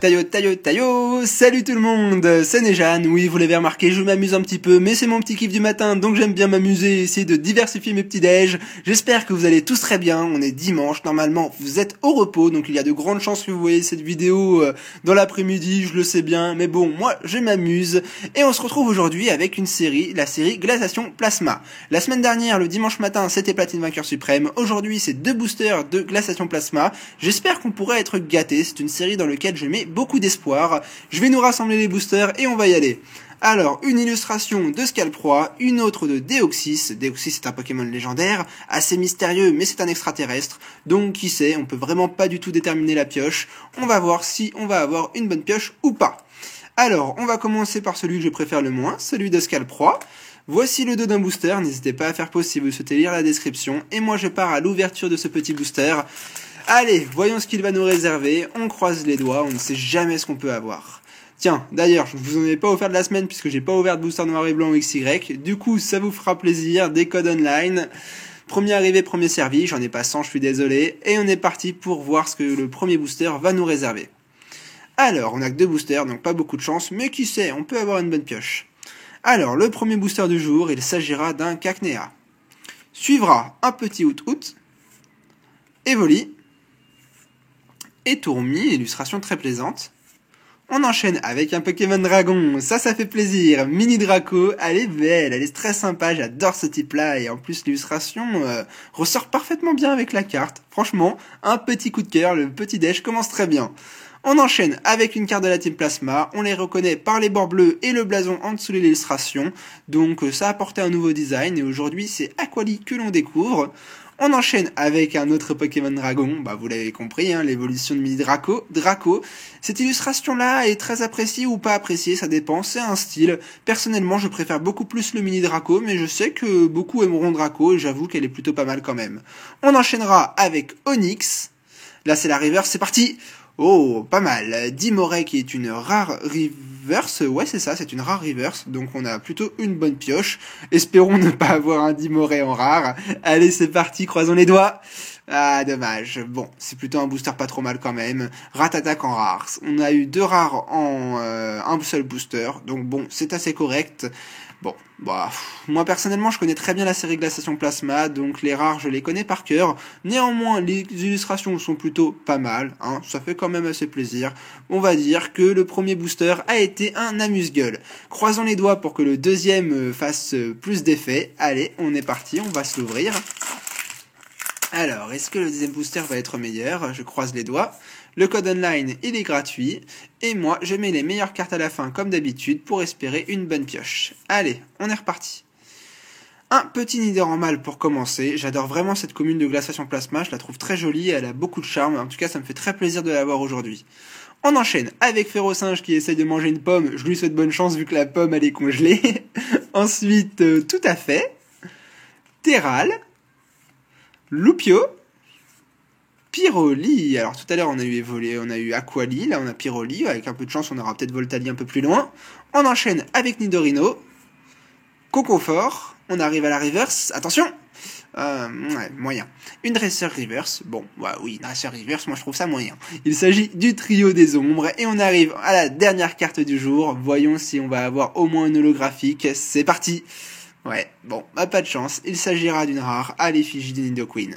Tayo, tayo, tayo, salut tout le monde, c'est Nejan, oui vous l'avez remarqué, je m'amuse un petit peu, mais c'est mon petit kiff du matin, donc j'aime bien m'amuser et essayer de diversifier mes petits déj. J'espère que vous allez tous très bien, on est dimanche, normalement vous êtes au repos, donc il y a de grandes chances que vous voyez cette vidéo dans l'après-midi, je le sais bien, mais bon, moi je m'amuse, et on se retrouve aujourd'hui avec une série, la série Glaciation Plasma. La semaine dernière, le dimanche matin, c'était Platine Vainqueur Suprême, aujourd'hui c'est 2 boosters de Glaciation Plasma, j'espère qu'on pourrait être gâtés, c'est une série dans laquelle je mets beaucoup d'espoir. Je vais nous rassembler les boosters et on va y aller. Alors, une illustration de Scalproie, une autre de Deoxys. Deoxys c'est un Pokémon légendaire, assez mystérieux mais c'est un extraterrestre. Donc qui sait, on peut vraiment pas du tout déterminer la pioche. On va voir si on va avoir une bonne pioche ou pas. Alors, on va commencer par celui que je préfère le moins, celui de Scalproie. Voici le dos d'un booster, n'hésitez pas à faire pause si vous souhaitez lire la description. Et moi je pars à l'ouverture de ce petit booster. Allez, voyons ce qu'il va nous réserver, on croise les doigts, on ne sait jamais ce qu'on peut avoir. Tiens, d'ailleurs, je vous en ai pas offert de la semaine puisque j'ai pas ouvert de booster noir et blanc ou XY, du coup ça vous fera plaisir, des codes online. Premier arrivé, premier servi, j'en ai pas 100, je suis désolé, et on est parti pour voir ce que le premier booster va nous réserver. Alors, on a que 2 boosters, donc pas beaucoup de chance, mais qui sait, on peut avoir une bonne pioche. Alors, le premier booster du jour, il s'agira d'un Cacnea. Suivra un petit Out-Out, Evoli, et Tourmi, illustration très plaisante. On enchaîne avec un Pokémon Dragon, ça fait plaisir. Mini Draco, elle est belle, elle est très sympa, j'adore ce type-là, et en plus l'illustration ressort parfaitement bien avec la carte. Franchement, un petit coup de cœur, le petit déj commence très bien. On enchaîne avec une carte de la Team Plasma, on les reconnaît par les bords bleus et le blason en dessous de l'illustration, donc ça a apporté un nouveau design, et aujourd'hui c'est Aquali que l'on découvre. On enchaîne avec un autre Pokémon Dragon, bah vous l'avez compris, hein, l'évolution de Mini Draco. Cette illustration-là est très appréciée ou pas appréciée, ça dépend, c'est un style. Personnellement, je préfère beaucoup plus le Mini Draco, mais je sais que beaucoup aimeront Draco, et j'avoue qu'elle est plutôt pas mal quand même. On enchaînera avec Onix. Là c'est la reverse, c'est parti. Oh, pas mal. Dimoré qui est une rare reverse. Ouais, c'est ça, c'est une rare reverse. Donc on a plutôt une bonne pioche. Espérons ne pas avoir un Dimoré en rare. Allez, c'est parti, croisons les doigts. Ah, dommage. Bon, c'est plutôt un booster pas trop mal quand même. Ratatak en rare. On a eu 2 rares en un seul booster. Donc bon, c'est assez correct. Bon, bah, moi personnellement je connais très bien la série Glaciation Plasma, donc les rares je les connais par cœur. Néanmoins les illustrations sont plutôt pas mal, hein, ça fait quand même assez plaisir. On va dire que le premier booster a été un amuse-gueule. Croisons les doigts pour que le deuxième fasse plus d'effet. Allez, on est parti, on va se l'ouvrir. Alors, est-ce que le deuxième booster va être meilleur? Je croise les doigts. Le code online, il est gratuit. Et moi, je mets les meilleures cartes à la fin, comme d'habitude, pour espérer une bonne pioche. Allez, on est reparti. Un petit Nidoran pour commencer. J'adore vraiment cette commune de Glaciation Plasma. Je la trouve très jolie, elle a beaucoup de charme. En tout cas, ça me fait très plaisir de la voir aujourd'hui. On enchaîne avec Férocinge qui essaye de manger une pomme. Je lui souhaite bonne chance vu que la pomme, elle est congelée. Ensuite, tout à fait. Terral. Loupio, Pyroli, alors tout à l'heure on a eu Aquali, là on a Pyroli, avec un peu de chance on aura peut-être Voltali un peu plus loin. On enchaîne avec Nidorino, Cocofort, on arrive à la reverse, attention, ouais, moyen. Une dresseur reverse, bon, bah oui, dresseur reverse, moi je trouve ça moyen. Il s'agit du trio des ombres, et on arrive à la dernière carte du jour, voyons si on va avoir au moins une holographique, c'est parti. Ouais, bon, bah pas de chance, il s'agira d'une rare à l'effigie de Nidoqueen.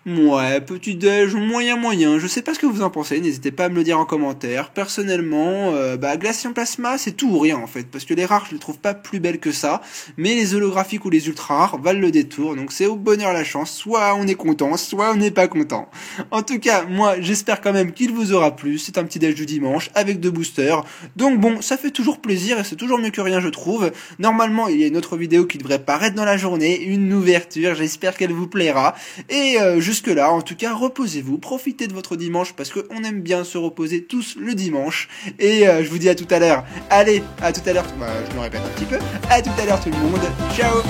Ouais, petit déj, moyen, je sais pas ce que vous en pensez, n'hésitez pas à me le dire en commentaire. Personnellement, Glaciation Plasma, c'est tout ou rien en fait, parce que les rares, je les trouve pas plus belles que ça, mais les holographiques ou les ultra rares valent le détour, donc c'est au bonheur la chance, soit on est content, soit on n'est pas content. En tout cas, moi, j'espère quand même qu'il vous aura plu, c'est un petit déj du dimanche, avec 2 boosters, donc bon, ça fait toujours plaisir, et c'est toujours mieux que rien, je trouve. Normalement, il y a une autre vidéo qui devrait paraître dans la journée, une ouverture, j'espère qu'elle vous plaira, et jusque-là, en tout cas, reposez-vous, profitez de votre dimanche parce qu'on aime bien se reposer tous le dimanche. Et je vous dis à tout à l'heure. Allez, à tout à l'heure. Je me répète un petit peu. À tout à l'heure tout le monde. Ciao.